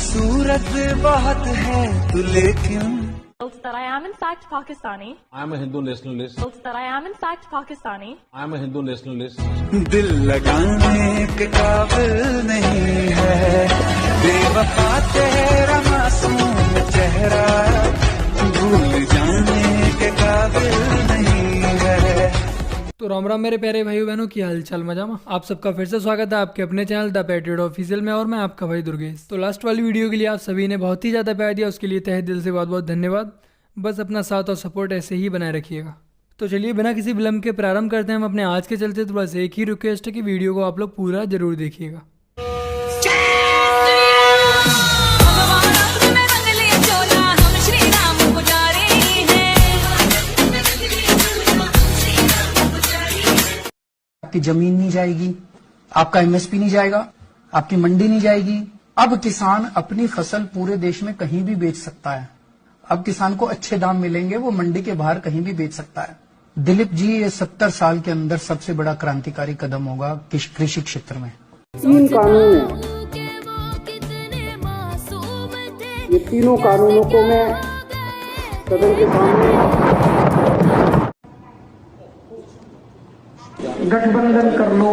खूबसूरत बहुत है तू लेकिन That I am in fact Pakistani. I am a Hindu nationalist. That I am in fact Pakistani. I am a Hindu nationalist. दिल लगाने के काबिल नहीं है बेवफा तेरा मासूम चेहरा भूल जाने के काबिल नहीं है। तो राम राम मेरे प्यारे भाई बहनों की हालचाल मजा में आप सबका फिर से स्वागत है आपके अपने चैनल द पैट्रियट ऑफिशियल में और मैं आपका भाई दुर्गेश। तो लास्ट वाली वीडियो के लिए आप सभी ने बहुत ही ज़्यादा प्यार दिया, उसके लिए तहे दिल से बहुत बहुत धन्यवाद। बस अपना साथ और सपोर्ट ऐसे ही बनाए रखिएगा। तो चलिए बिना किसी विलंब के प्रारंभ करते हैं हम अपने आज के चलते। तो बस एक ही रिक्वेस्ट है कि वीडियो को आप लोग पूरा जरूर देखिएगा। आपकी जमीन नहीं जाएगी, आपका एमएसपी नहीं जाएगा, आपकी मंडी नहीं जाएगी। अब किसान अपनी फसल पूरे देश में कहीं भी बेच सकता है। अब किसान को अच्छे दाम मिलेंगे, वो मंडी के बाहर कहीं भी बेच सकता है। दिलीप जी, ये 70 साल के अंदर सबसे बड़ा क्रांतिकारी कदम होगा कृषि क्षेत्र में। 3 कानून हैं, ये तीनों कानूनों को मैं सदन के सामने गठबंधन कर लो,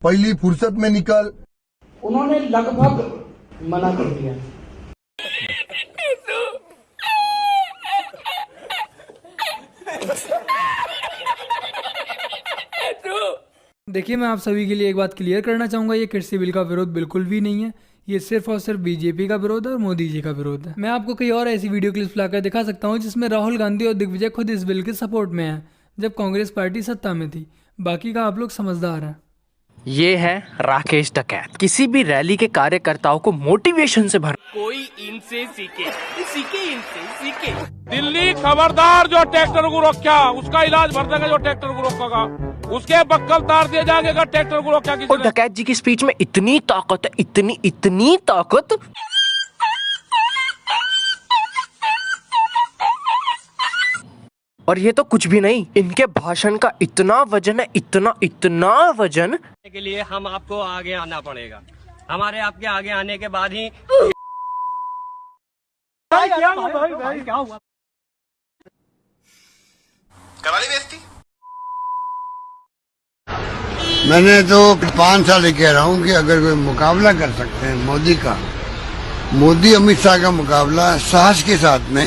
पहली फुर्सत में निकल, उन्होंने लगभग मना कर दिया। देखिए मैं आप सभी के लिए एक बात क्लियर करना चाहूँगा, ये कृषि बिल का विरोध बिल्कुल भी नहीं है। ये सिर्फ और सिर्फ बीजेपी का विरोध है और मोदी जी का विरोध है। मैं आपको कई और ऐसी वीडियो क्लिप्स लाकर दिखा सकता हूँ जिसमें राहुल गांधी और दिग्विजय खुद इस बिल के सपोर्ट में हैं जब कांग्रेस पार्टी सत्ता में थी। बाकी का आप लोग समझदार हैं। ये है राकेश डकैत, किसी भी रैली के कार्यकर्ताओं को मोटिवेशन से भर। कोई इनसे सीखे, सीखे इनसे सीखे। दिल्ली खबरदार, जो ट्रैक्टर को रोका उसका इलाज भर देगा, जो ट्रैक्टर को रोकेगा उसके बक्कल तार दिए जाएंगे अगर ट्रैक्टर को रोका किसी ने। और डकैत जी की स्पीच में इतनी ताकत है, इतनी ताकत। और ये तो कुछ भी नहीं, इनके भाषण का इतना वजन है, इतना वजन के लिए हम आपको आगे आना पड़ेगा। हमारे आपके आगे आने के बाद ही क्या हुआ? करा ली बेइज्जती। मैंने तो 5 साल कह रहा हूँ कि अगर कोई मुकाबला कर सकते हैं मोदी का, मोदी अमित शाह का मुकाबला साहस के साथ में,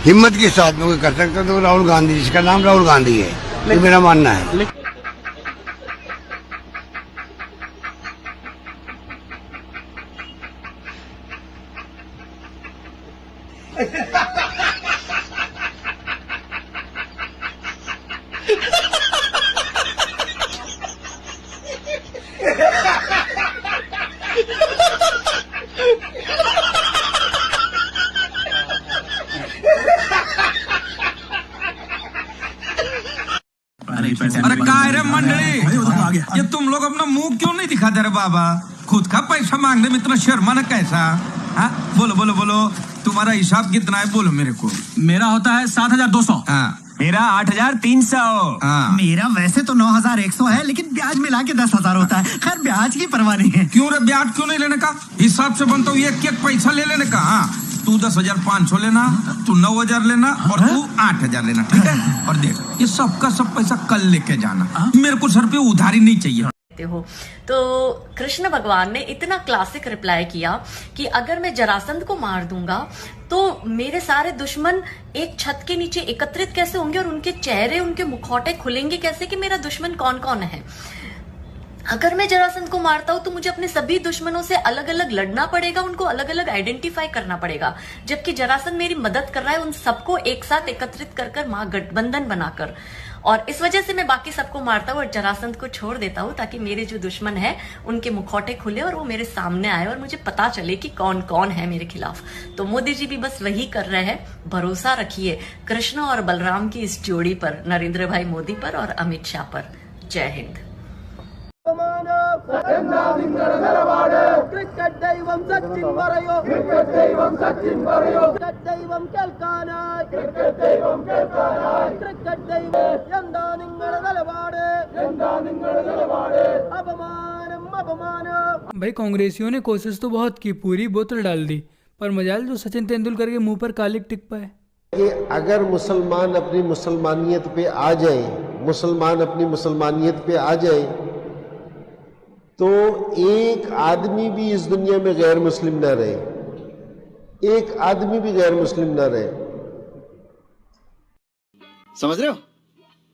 हिम्मत के साथ में कोई कर सकता है तो राहुल गांधी, जिसका नाम राहुल गांधी है, ये मेरा मानना है। अरे काय रे मंडली, ये तुम लोग अपना मुंह क्यों नहीं दिखाते रे बाबा? खुद का पैसा मांगने में इतना शर्मा न कैसा? हाँ बोलो बोलो बोलो, तुम्हारा हिसाब कितना है बोलो मेरे को। मेरा होता है 7,200। हाँ। मेरा 8,300। हाँ। मेरा वैसे तो 9,100 है, लेकिन ब्याज मिला के 10,000 होता है। खैर ब्याज की परवाह नहीं है। क्यों रे, ब्याज क्यों नहीं लेने का? हिसाब से बनता हूँ, एक पैसा ले लेने का। हाँ, तू 10,500 लेना, तू 9,000 लेना और तू 8,000 लेना, ठीक है? और देख, ये सबका सब पैसा कल लेके जाना, मेरे को सर पे उधारी नहीं चाहिए। हो तो कृष्ण भगवान ने इतना क्लासिक रिप्लाई किया कि अगर मैं जरासंध को मार दूंगा तो मेरे सारे दुश्मन एक छत के नीचे एकत्रित कैसे होंगे और उनके चेहरे, उनके मुखौटे खुलेंगे कैसे कि मेरा दुश्मन कौन कौन है। अगर मैं जरासंध को मारता हूं तो मुझे अपने सभी दुश्मनों से अलग अलग लड़ना पड़ेगा, उनको अलग अलग आइडेंटिफाई करना पड़ेगा, जबकि जरासंध मेरी मदद कर रहा है उन सबको एक साथ एकत्रित कर कर महागठबंधन बनाकर। और इस वजह से मैं बाकी सबको मारता हूँ और जरासंध को छोड़ देता हूँ ताकि मेरे जो दुश्मन है उनके मुखौटे खुले और वो मेरे सामने आए और मुझे पता चले कि कौन कौन है मेरे खिलाफ। तो मोदी जी भी बस वही कर रहे हैं। भरोसा रखिए कृष्ण और बलराम की इस जोड़ी पर, नरेंद्र भाई मोदी पर और अमित शाह पर। जय हिंद। क्रिकेट दैवम सचिन बरयो, क्रिकेट दैवम सचिन बरयो, क्रिकेट दैवम केल्कानाय, क्रिकेट दैवम केल्कानाय, क्रिकेट दैवम यंदा निंगल गलवाडे, यंदा निंगल गलवाडे, अपमानम अपमान भाई कांग्रेसियों ने कोशिश तो बहुत की, पूरी बोतल डाल दी, पर मजाल जो सचिन तेंदुलकर के मुंह पर कालिक टिक पाए। कि अगर मुसलमान अपनी मुसलमानियत पे आ जाए, मुसलमान अपनी मुसलमानियत पे आ जाए, तो एक आदमी भी इस दुनिया में गैर मुस्लिम ना रहे, एक आदमी भी गैर मुस्लिम ना रहे। समझ रहे हो?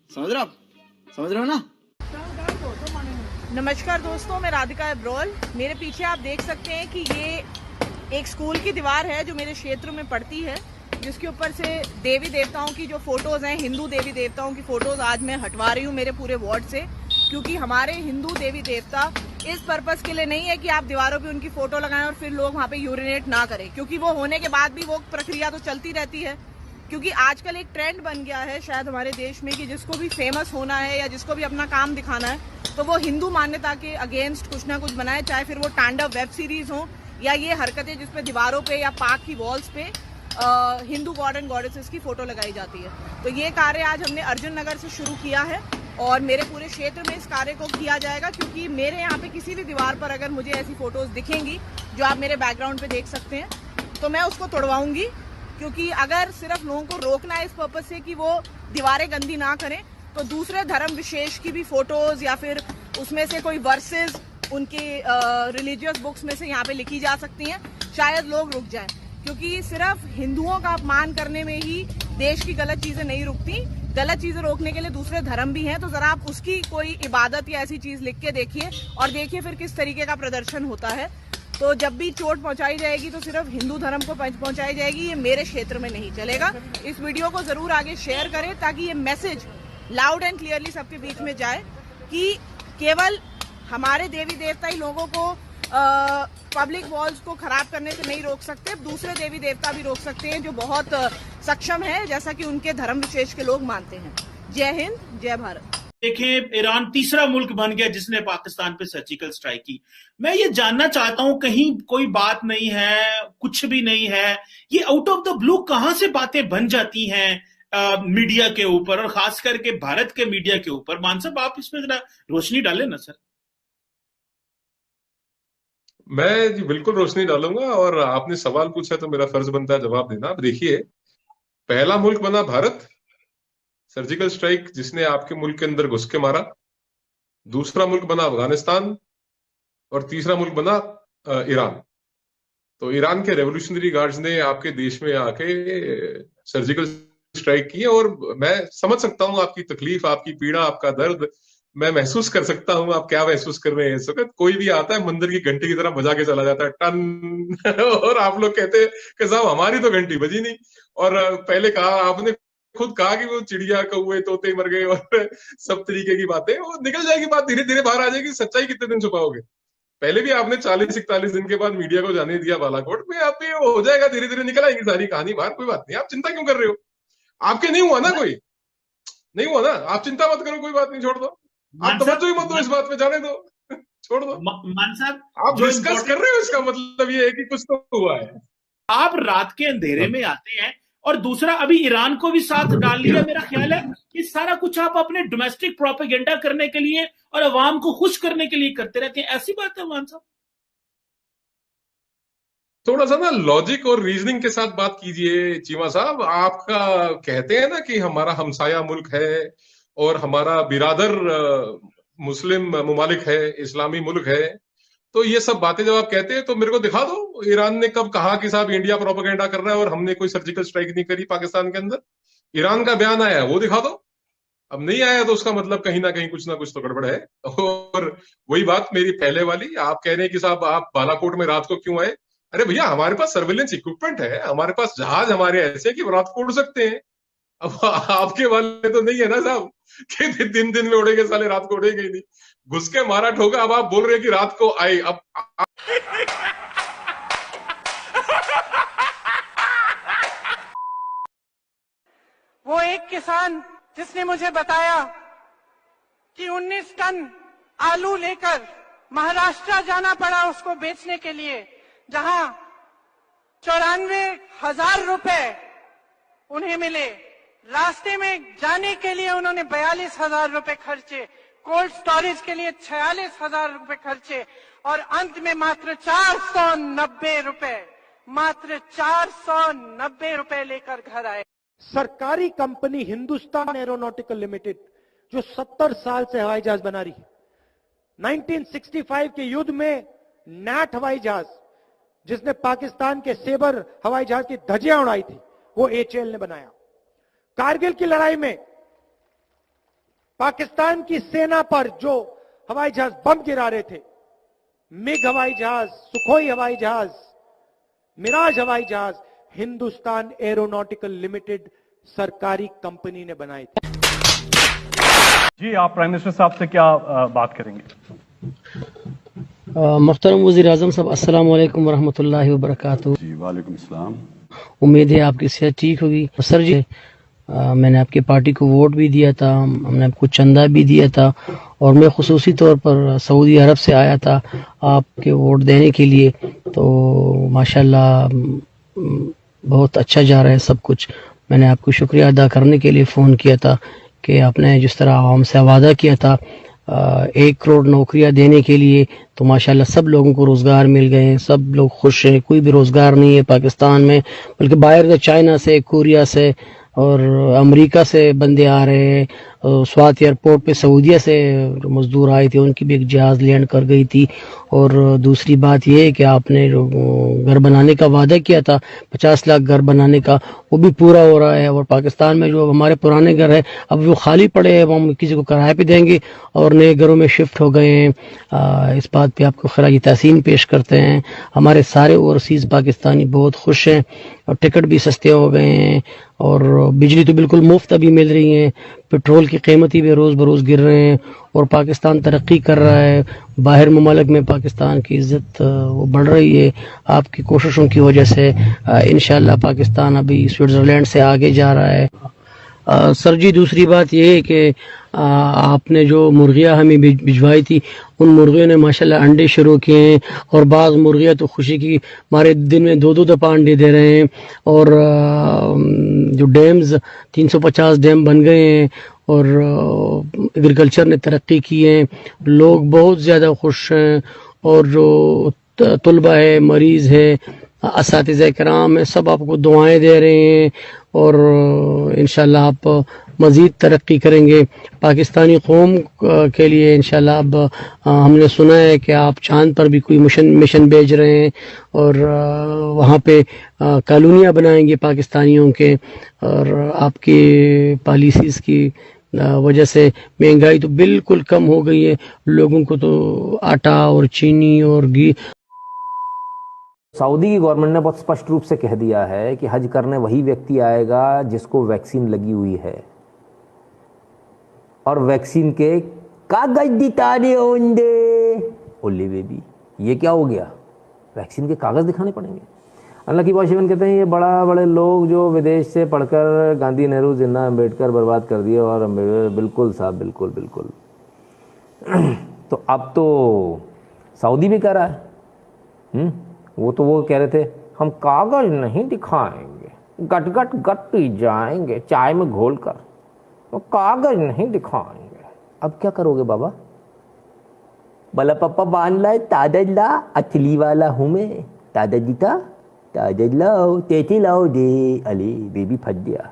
समझ रहे हो आप? समझ रहे हो ना? नमस्कार दोस्तों, मैं राधिका अब्रोल। मेरे पीछे आप देख सकते हैं कि ये एक स्कूल की दीवार है जो मेरे क्षेत्र में पड़ती है, जिसके ऊपर से देवी देवताओं की जो फोटोज हैं, हिंदू देवी देवताओं की फोटोज आज मैं हटवा रही हूँ मेरे पूरे वार्ड से, क्योंकि हमारे हिंदू देवी देवता इस पर्पस के लिए नहीं है कि आप दीवारों पे उनकी फोटो लगाएं और फिर लोग वहाँ पे यूरिनेट ना करें, क्योंकि वो होने के बाद भी वो प्रक्रिया तो चलती रहती है। क्योंकि आजकल एक ट्रेंड बन गया है शायद हमारे देश में कि जिसको भी फेमस होना है या जिसको भी अपना काम दिखाना है, तो वो हिंदू मान्यता के अगेंस्ट कुछ ना कुछ बनाए, चाहे फिर वो तांडव वेब सीरीज हो या ये हरकतें जिसपे दीवारों पे या पार्क की वॉल्स पे हिंदू गॉड एंड गॉडेसेस की फोटो लगाई जाती है। तो ये कार्य आज हमने अर्जुन नगर से शुरू किया है और मेरे पूरे क्षेत्र में इस कार्य को किया जाएगा, क्योंकि मेरे यहाँ पे किसी भी दीवार पर अगर मुझे ऐसी फोटोज दिखेंगी जो आप मेरे बैकग्राउंड पे देख सकते हैं, तो मैं उसको तोड़वाऊंगी। क्योंकि अगर सिर्फ लोगों को रोकना है इस पर्पज से कि वो दीवारें गंदी ना करें, तो दूसरे धर्म विशेष की भी फोटोज या फिर उसमें से कोई वर्सेस उनके रिलीजियस बुक्स में से यहाँ पे लिखी जा सकती हैं, शायद लोग रुक जाएं। क्योंकि सिर्फ हिंदुओं का अपमान करने में ही देश की गलत चीजें नहीं रुकती, गलत चीजें रोकने के लिए दूसरे धर्म भी हैं। तो जरा आप उसकी कोई इबादत या ऐसी चीज लिख के देखिए और देखिए फिर किस तरीके का प्रदर्शन होता है। तो जब भी चोट पहुंचाई जाएगी तो सिर्फ हिंदू धर्म को पहुंचाई जाएगी, ये मेरे क्षेत्र में नहीं चलेगा। इस वीडियो को जरूर आगे शेयर करें ताकि ये मैसेज लाउड एंड क्लियरली सबके बीच में जाए कि केवल हमारे देवी देवता ही लोगों को पब्लिक वॉल्स को खराब करने से नहीं रोक सकते, दूसरे देवी देवता भी रोक सकते हैं जो बहुत सक्षम है, जैसा कि उनके धर्म विशेष के लोग मानते हैं। जय हिंद, जय भारत। देखें, ईरान तीसरा मुल्क बन गया जिसने पाकिस्तान पे सर्जिकल स्ट्राइक की। मैं ये जानना चाहता हूं, कहीं कोई बात नहीं है, कुछ भी नहीं है, ये आउट ऑफ द ब्लू कहां से बातें बन जाती हैं मीडिया के ऊपर और खास करके भारत के मीडिया के ऊपर? मान साहब, आप इसमें जरा रोशनी डालें ना सर। मैं जी बिल्कुल रोशनी डालूंगा, और आपने सवाल पूछा तो मेरा फर्ज बनता है जवाब देना। अब देखिए, पहला मुल्क बना भारत, सर्जिकल स्ट्राइक जिसने आपके मुल्क के अंदर घुस के मारा। दूसरा मुल्क बना अफगानिस्तान और तीसरा मुल्क बना ईरान। तो ईरान के रेवोल्यूशनरी गार्ड्स ने आपके देश में आके सर्जिकल स्ट्राइक की, और मैं समझ सकता हूं आपकी तकलीफ, आपकी पीड़ा, आपका दर्द मैं महसूस कर सकता हूं। आप क्या महसूस कर रहे हैं इस वक्त? कोई भी आता है मंदिर की घंटी की तरह बजा के चला जाता है, टन और आप लोग कहते हैं कि साहब हमारी तो घंटी बजी नहीं। और पहले कहा, आपने खुद कहा कि वो चिड़िया, कौवे, तोते मर गए और सब तरीके की बातें, वो निकल जाएगी बात, धीरे धीरे बाहर आ जाएगी। सच्चाई कितने दिन छुपाओगे? पहले भी आपने 40-41 दिन के बाद मीडिया को जाने दिया बालाकोट में, आप भी हो जाएगा, धीरे धीरे निकल आएगी सारी कहानी बाहर। कोई बात नहीं, आप चिंता क्यों कर रहे हो? आपके नहीं हुआ ना, कोई नहीं हुआ ना, आप चिंता मत करो, कोई बात नहीं, छोड़ दो। आप तवज्जो ही मत दो इस बात पे, जाने दो, छोड़ दो। मान साहब, आप डिस्कस कर रहे हो, इसका मतलब ये है कि कुछ तो हुआ है। आप रात के अंधेरे में आते हैं, और दूसरा अभी ईरान को भी साथ डाल लिया। मेरा ख्याल है कि सारा कुछ आप अपने डोमेस्टिक प्रोपेगेंडा करने के लिए और अवाम को खुश करने के लिए करते रहते हैं, ऐसी बात है मान साहब? थोड़ा सा ना लॉजिक और रीजनिंग के साथ बात कीजिए चीमा साहब। आपका कहते हैं ना कि हमारा हमसाया मुल्क है और हमारा बिरादर मुस्लिम मुमालिक है, इस्लामी मुल्क है, तो ये सब बातें जब आप कहते हैं तो मेरे को दिखा दो ईरान ने कब कहा कि साहब इंडिया प्रोपेगेंडा कर रहा है और हमने कोई सर्जिकल स्ट्राइक नहीं करी पाकिस्तान के अंदर। ईरान का बयान आया, वो दिखा दो। अब नहीं आया तो उसका मतलब कहीं ना कुछ तो गड़बड़ है। और वही बात मेरी पहले वाली, आप कह रहे हैं कि साहब आप बालाकोट में रात को क्यों आए? अरे भैया, हमारे पास सर्विलेंस इक्विपमेंट है, हमारे पास जहाज हमारे ऐसे कि रात को उड़ सकते हैं। अब आपके वाले तो नहीं है ना साहब कि दिन दिन में उड़ेंगे, साले रात को उड़ेंगे ही नहीं, घुस के मारा ठोका। अब आप बोल रहे हैं कि रात को आए। अब वो एक किसान जिसने मुझे बताया कि 19 टन आलू लेकर महाराष्ट्र जाना पड़ा उसको बेचने के लिए, जहां 94,000 रुपए उन्हें मिले। रास्ते में जाने के लिए उन्होंने 42,000 रुपए खर्चे। कोल्ड स्टोरेज के लिए 46,000 रुपए खर्चे और अंत में मात्र 490 रुपए, मात्र 490 रुपए लेकर घर आए। सरकारी कंपनी हिंदुस्तान एरोनॉटिकल लिमिटेड जो 70 साल से हवाई जहाज बना रही है, 1965 के युद्ध में नैट हवाई जहाज जिसने पाकिस्तान के सेबर हवाई जहाज की धज्जियां उड़ाई थी, वो एचएएल ने बनाया। कारगिल की लड़ाई में पाकिस्तान की सेना पर जो हवाई जहाज बम गिरा रहे थे, मिग हवाई जहाज, सुखोई हवाई जहाज, मिराज हवाई जहाज, हिंदुस्तान एरोनॉटिकल लिमिटेड सरकारी कंपनी ने बनाए थे। जी, आप प्राइम मिनिस्टर साहब से क्या बात करेंगे? मुहतरम वज़ीर आज़म साहब, अस्सलाम वालेकुम वरहमतुल्लाहि वबरकातुहू। जी वालेकुम सलाम। उम्मीद है आपकी सेहत ठीक होगी। सर जी, मैंने आपकी पार्टी को वोट भी दिया था, हमने आपको चंदा भी दिया था और मैं खुसूसी तौर पर सऊदी अरब से आया था आपके वोट देने के लिए। तो माशाल्लाह बहुत अच्छा जा रहा है सब कुछ। मैंने आपको शुक्रिया अदा करने के लिए फ़ोन किया था कि आपने जिस तरह आवाम से वादा किया था 1 करोड़ नौकरियां देने के लिए, तो माशाल्लाह सब लोगों को रोज़गार मिल गए हैं, सब लोग खुश हैं। कोई भी रोज़गार नहीं है पाकिस्तान में, बल्कि बाहर से चाइना से, कोरिया से और अमेरिका से बंदे आ रहे हैं। स्वात एयरपोर्ट पे सऊदीया से मज़दूर आए थे, उनकी भी एक जहाज़ लैंड कर गई थी। और दूसरी बात यह है कि आपने घर बनाने का वादा किया था 50 लाख घर बनाने का, वो भी पूरा हो रहा है। और पाकिस्तान में जो हमारे पुराने घर है अब वो खाली पड़े हैं, हम किसी को किराए पे देंगे और नए घरों में शिफ्ट हो गए हैं। इस बात पे आपको खराज तहसीन पेश करते हैं। हमारे सारे ओवरसीज़ पाकिस्तानी बहुत खुश हैं और टिकट भी सस्ते हो गए हैं और बिजली तो बिल्कुल मुफ्त अभी मिल रही है। पेट्रोल की कीमतें भी रोज़ बरोज़ गिर रहे हैं और पाकिस्तान तरक्की कर रहा है। बाहर ममालिक में पाकिस्तान की इज़्ज़त वो बढ़ रही है आपकी कोशिशों की वजह से। इंशाअल्लाह पाकिस्तान अभी स्विट्ज़रलैंड से आगे जा रहा है। सर जी, दूसरी बात यह है कि आपने जो मुर्गियाँ हमें भिजवाई थी, उन मुर्गियों ने माशाल्लाह अंडे शुरू किए हैं और बाज़ मुर्गियाँ तो खुशी की हमारे दिन में 2-2 दफ़ा अंडे दे रहे हैं। और जो डैम्स 350 डैम बन गए हैं और एग्रीकल्चर ने तरक्की की है, लोग बहुत ज़्यादा खुश हैं। और जो तलबा है, मरीज़ है, असातिज़ा किराम है, सब आपको दुआएं दे रहे हैं और इंशाल्लाह आप मज़ीद तरक्की करेंगे पाकिस्तानी कौम के लिए। इंशाल्लाह अब हमने सुना है कि आप चांद पर भी कोई मिशन भेज रहे हैं और वहाँ पे कॉलोनियाँ बनाएंगे पाकिस्तानियों के। और आपकी पॉलिसीज़ की वजह से महंगाई तो बिल्कुल कम हो गई है, लोगों को तो आटा और चीनी और घी। सऊदी की गवर्नमेंट ने बहुत स्पष्ट रूप से कह दिया है कि हज करने वही व्यक्ति आएगा जिसको वैक्सीन लगी हुई है और वैक्सीन के कागज दिखाने होंगे। ओले बेबी, ये क्या हो गया? वैक्सीन के कागज दिखाने पड़ेंगे। अल्लाह की बाशिवन कहते हैं ये बड़े लोग जो विदेश से पढ़कर गांधी, नेहरू, जिन्ना, अम्बेडकर बर्बाद कर दिए और बिल्कुल साहब, बिल्कुल बिल्कुल। तो अब तो सऊदी भी कर रहा है। वो तो वो कह रहे थे हम कागज नहीं दिखाएंगे, गट गट गट पी जाएंगे चाय में घोल कर, तो कागज नहीं दिखाएंगे। अब क्या करोगे बाबा? बला पप्पा बांध लाए तादज ला, अचली वाला हूं मैं, तादज का तादज लाओ, तेती लाओ दे, अली बेबी फट गया।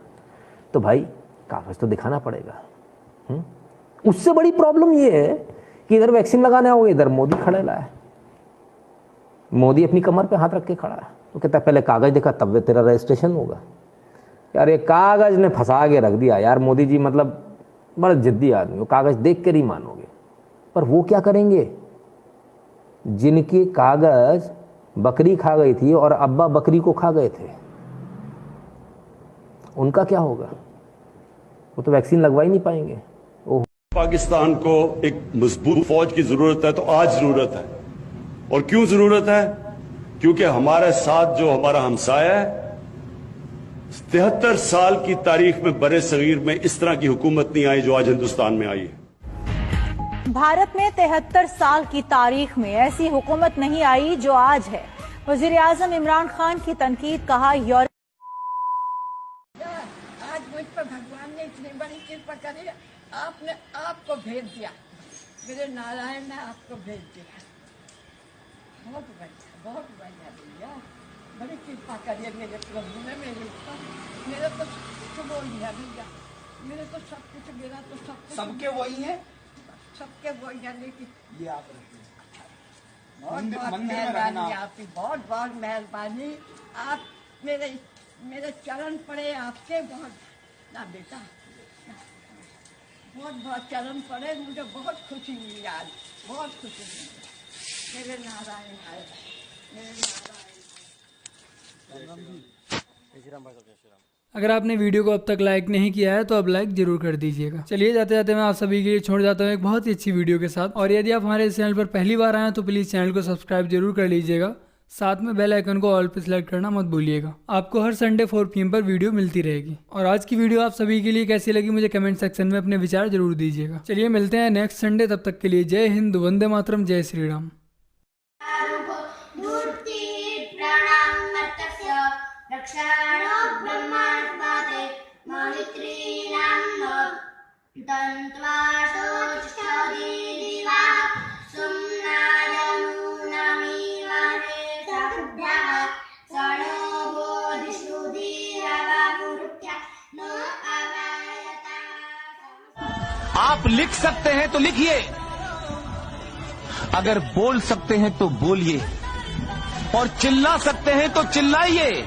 तो भाई कागज तो दिखाना पड़ेगा। उससे बड़ी प्रॉब्लम ये है कि इधर वैक्सीन लगाने आओगे, इधर मोदी खड़े लाए, मोदी अपनी कमर पे हाथ रख के खड़ा है। तो कहता है पहले कागज दिखा तब वे तेरा रजिस्ट्रेशन होगा। यार ये कागज ने फंसा के रख दिया यार मोदी जी, मतलब बड़ा जिद्दी आदमी, वो कागज देख कर ही मानोगे। पर वो क्या करेंगे जिनके कागज बकरी खा गई थी और अब्बा बकरी को खा गए थे, उनका क्या होगा? वो तो वैक्सीन लगवा ही नहीं पाएंगे। पाकिस्तान को एक मजबूत फौज की जरूरत है, तो आज जरूरत है। और क्यों जरूरत है? क्योंकि हमारे साथ जो हमारा हमसाया है, 73 साल की तारीख में बड़े सगीर में इस तरह की हुकूमत नहीं आई जो आज हिंदुस्तान में आई है। भारत में 73 साल की तारीख में ऐसी हुकूमत नहीं आई जो आज है। वजीर आजम इमरान खान की तनकीद, कहा यूरोप आज मुझ पर भगवान ने इतनी बड़ी कृपा करी, आपने आपको भेज दिया मेरे नारायण ने आपको भेज दिया। बहुत बढ़िया भैया, बड़ी कृपा करिए मेरे प्रभु ने मेरे ऊपर। मेरे तो कुछ वो ही है भैया, मेरे तो सब कुछ, मेरा तो सब कुछ सबके वही है, सबके वही है। लेकिन ये आप रखिए, बहुत बहुत मेहरबानी आपकी, बहुत बहुत मेहरबानी। आप मेरे चरण पड़े आपके, बहुत ना बेटा, बहुत बहुत चरण पड़े, मुझे बहुत खुशी हुई आज, बहुत खुशी हुई। मेरे नारायण आए, मेरे नारायण। अगर आपने वीडियो को अब तक लाइक नहीं किया है तो अब लाइक जरूर कर दीजिएगा। चलिए जाते जाते मैं आप सभी के लिए छोड़ जाता हूँ एक बहुत ही अच्छी वीडियो के साथ। और यदि आप हमारे इस चैनल पर पहली बार आए हैं तो प्लीज चैनल को सब्सक्राइब जरूर कर लीजिएगा, साथ में बेल आइकन को ऑल पे सिलेक्ट करना मत भूलिएगा। आपको हर संडे 4 PM पर वीडियो मिलती रहेगी। और आज की वीडियो आप सभी के लिए कैसी लगी मुझे कमेंट सेक्शन में अपने विचार जरूर दीजिएगा। चलिए मिलते हैं नेक्स्ट संडे, तब तक के लिए जय हिंद, वंदे मातरम, जय श्री राम। आप लिख सकते हैं तो लिखिए, अगर बोल सकते हैं तो बोलिए, और चिल्ला सकते हैं तो चिल्लाइए,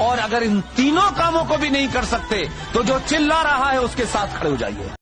और अगर इन तीनों कामों को भी नहीं कर सकते तो जो चिल्ला रहा है उसके साथ खड़े हो जाइए।